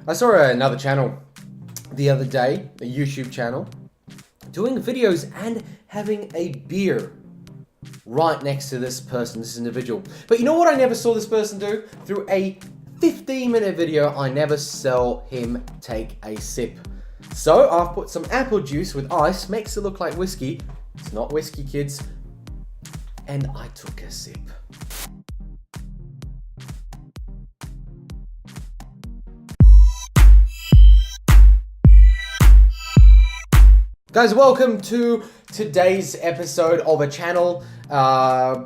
I saw another channel the other day, a YouTube channel, doing videos and having a beer right next to this person, this individual. But you know what I never saw this person do? Through a 15-minute video, I never saw him take a sip. So I've put some apple juice with ice, makes it look like whiskey. It's not whiskey, kids. And I took a sip. Guys, welcome to today's episode of a channel, a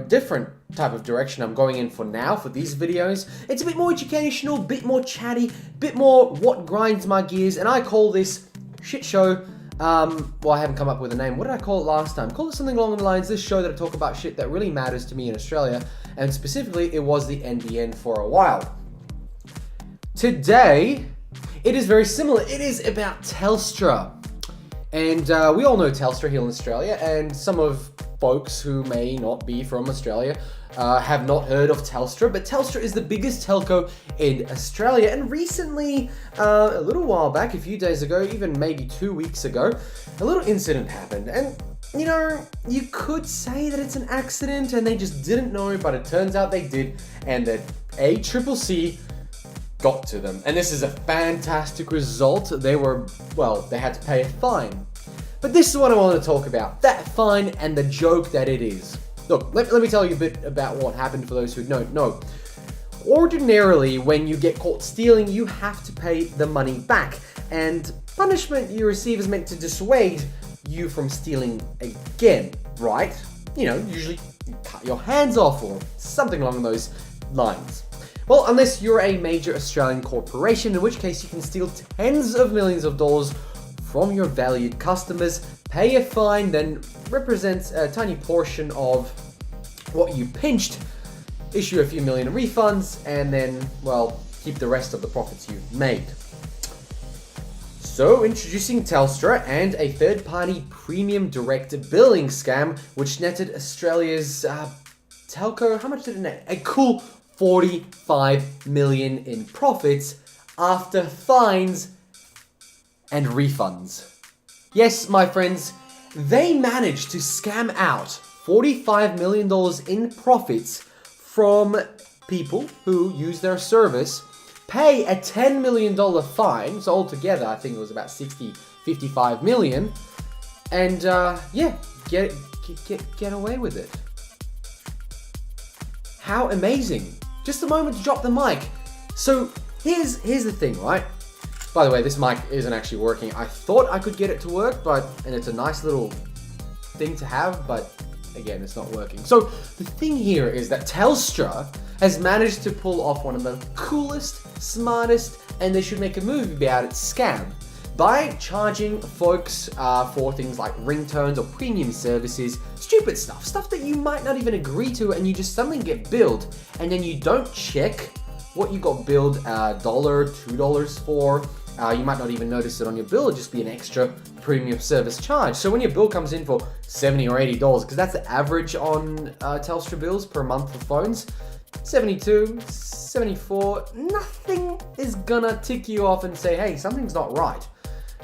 different type of direction I'm going in for now for these videos. It's a bit more educational, bit more chatty, bit more what grinds my gears, and I call this shit show. I haven't come up with a name. What did I call it last time? Call it something along the lines, this show that I talk about shit that really matters to me in Australia, and specifically it was the NBN for a while. Today, it is very similar. It is about Telstra. And we all know Telstra here in Australia, and some of folks who may not be from Australia have not heard of Telstra, but Telstra is the biggest telco in Australia, and recently, a little while back, a few days ago, even maybe 2 weeks ago, a little incident happened, and you could say that it's an accident and they just didn't know, but it turns out they did, and that ACCC got to them. And this is a fantastic result. They had to pay a fine. But this is what I want to talk about. That fine and the joke that it is. Look, let me tell you a bit about what happened for those who don't know. Ordinarily, when you get caught stealing, you have to pay the money back. And punishment you receive is meant to dissuade you from stealing again, right? Usually you cut your hands off or something along those lines. Well, unless you're a major Australian corporation, in which case you can steal tens of millions of dollars from your valued customers, pay a fine, then represents a tiny portion of what you pinched, issue a few million in refunds, and then, keep the rest of the profits you've made. So, introducing Telstra and a third-party premium direct billing scam, which netted Australia's telco, how much did it net? A cool 45 million in profits after fines and refunds. Yes, my friends, they managed to scam out $45 million in profits from people who use their service, pay a $10 million fine, so altogether I think it was about 55 million, and get away with it. How amazing. Just a moment to drop the mic. So here's the thing, right? By the way, this mic isn't actually working. I thought I could get it to work, and it's a nice little thing to have, but again, it's not working. So the thing here is that Telstra has managed to pull off one of the coolest, smartest, and they should make a movie about it, scam, by charging folks for things like ringtones or premium services, stupid stuff that you might not even agree to, and you just suddenly get billed, and then you don't check what you got billed $1, $2 for. You might not even notice it on your bill, it'll just be an extra premium service charge. So when your bill comes in for $70 or $80, because that's the average on Telstra bills per month for phones, 72, 74, nothing is gonna tick you off and say, hey, something's not right.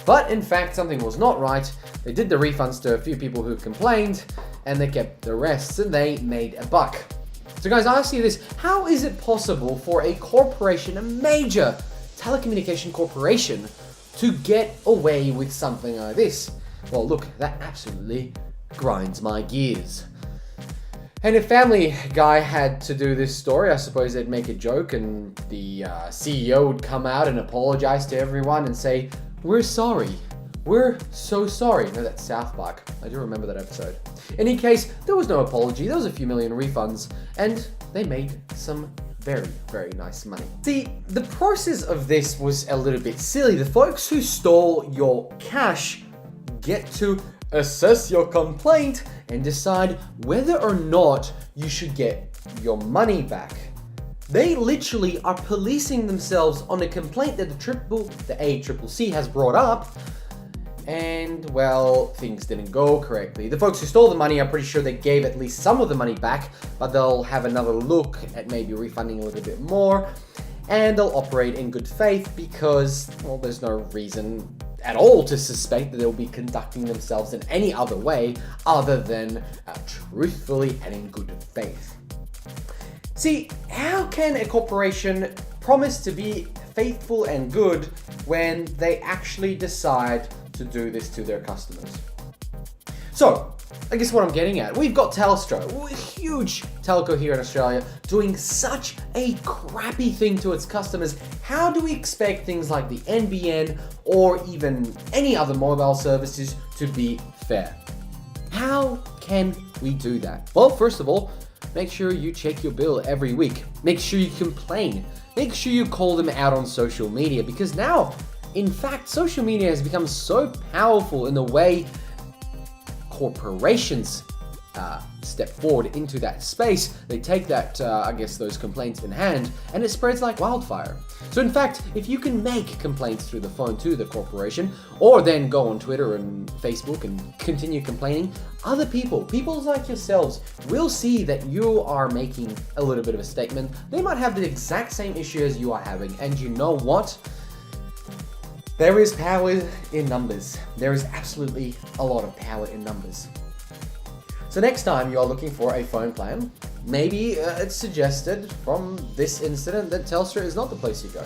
But in fact, something was not right. They did the refunds to a few people who complained, and they kept the rest, and they made a buck. So guys, I ask you this, how is it possible for a corporation, a major telecommunication corporation, to get away with something like this? Well, look, that absolutely grinds my gears. And if Family Guy had to do this story, I suppose they'd make a joke and the CEO would come out and apologize to everyone and say, we're sorry. We're so sorry. No, that's South Park. I do remember that episode. In any case, there was no apology. There was a few million refunds, and they made some very, very nice money. See, the process of this was a little bit silly. The folks who stole your cash get to assess your complaint and decide whether or not you should get your money back. They literally are policing themselves on a complaint that the ACCC has brought up, and things didn't go correctly. The folks who stole the money, I'm pretty sure they gave at least some of the money back, but they'll have another look at maybe refunding a little bit more. and they'll operate in good faith because, well, there's no reason at all to suspect that they'll be conducting themselves in any other way other than truthfully and in good faith. See, how can a corporation promise to be faithful and good when they actually decide to do this to their customers? So, I guess what I'm getting at, we've got Telstra, a huge telco here in Australia, doing such a crappy thing to its customers. How do we expect things like the NBN or even any other mobile services to be fair? How can we do that? Well, first of all, make sure you check your bill every week. Make sure you complain. Make sure you call them out on social media, because now, in fact, social media has become so powerful in the way corporations step forward into that space. They take that, I guess, those complaints in hand, and it spreads like wildfire. So in fact, if you can make complaints through the phone to the corporation, or then go on Twitter and Facebook and continue complaining, other people like yourselves, will see that you are making a little bit of a statement. They might have the exact same issue as you are having, and you know what? There is power in numbers. There is absolutely a lot of power in numbers. So next time you are looking for a phone plan, maybe it's suggested from this incident that Telstra is not the place you go.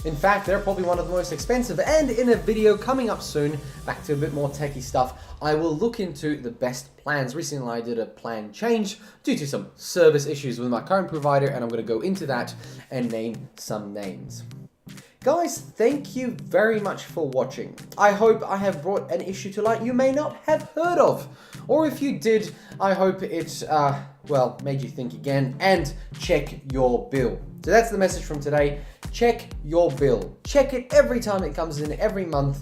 In fact, they're probably one of the most expensive, and in a video coming up soon, back to a bit more techie stuff, I will look into the best plans. Recently I did a plan change due to some service issues with my current provider, and I'm going to go into that and name some names. Guys, thank you very much for watching. I hope I have brought an issue to light you may not have heard of. Or if you did, I hope it, well, made you think again and check your bill. So that's the message from today. Check your bill. Check it every time it comes in, every month.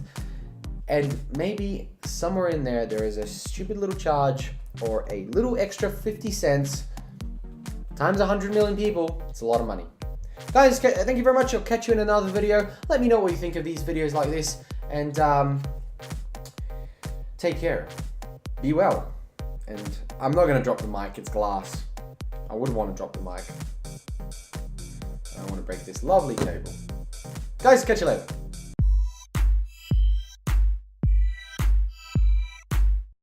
And maybe somewhere in there, there is a stupid little charge or a little extra 50 cents times 100 million people. It's a lot of money. Guys, thank you very much. I'll catch you in another video. Let me know what you think of these videos like this, and take care. Be well. And I'm not going to drop the mic. It's glass. I wouldn't want to drop the mic. I don't want to break this lovely table. Guys, catch you later.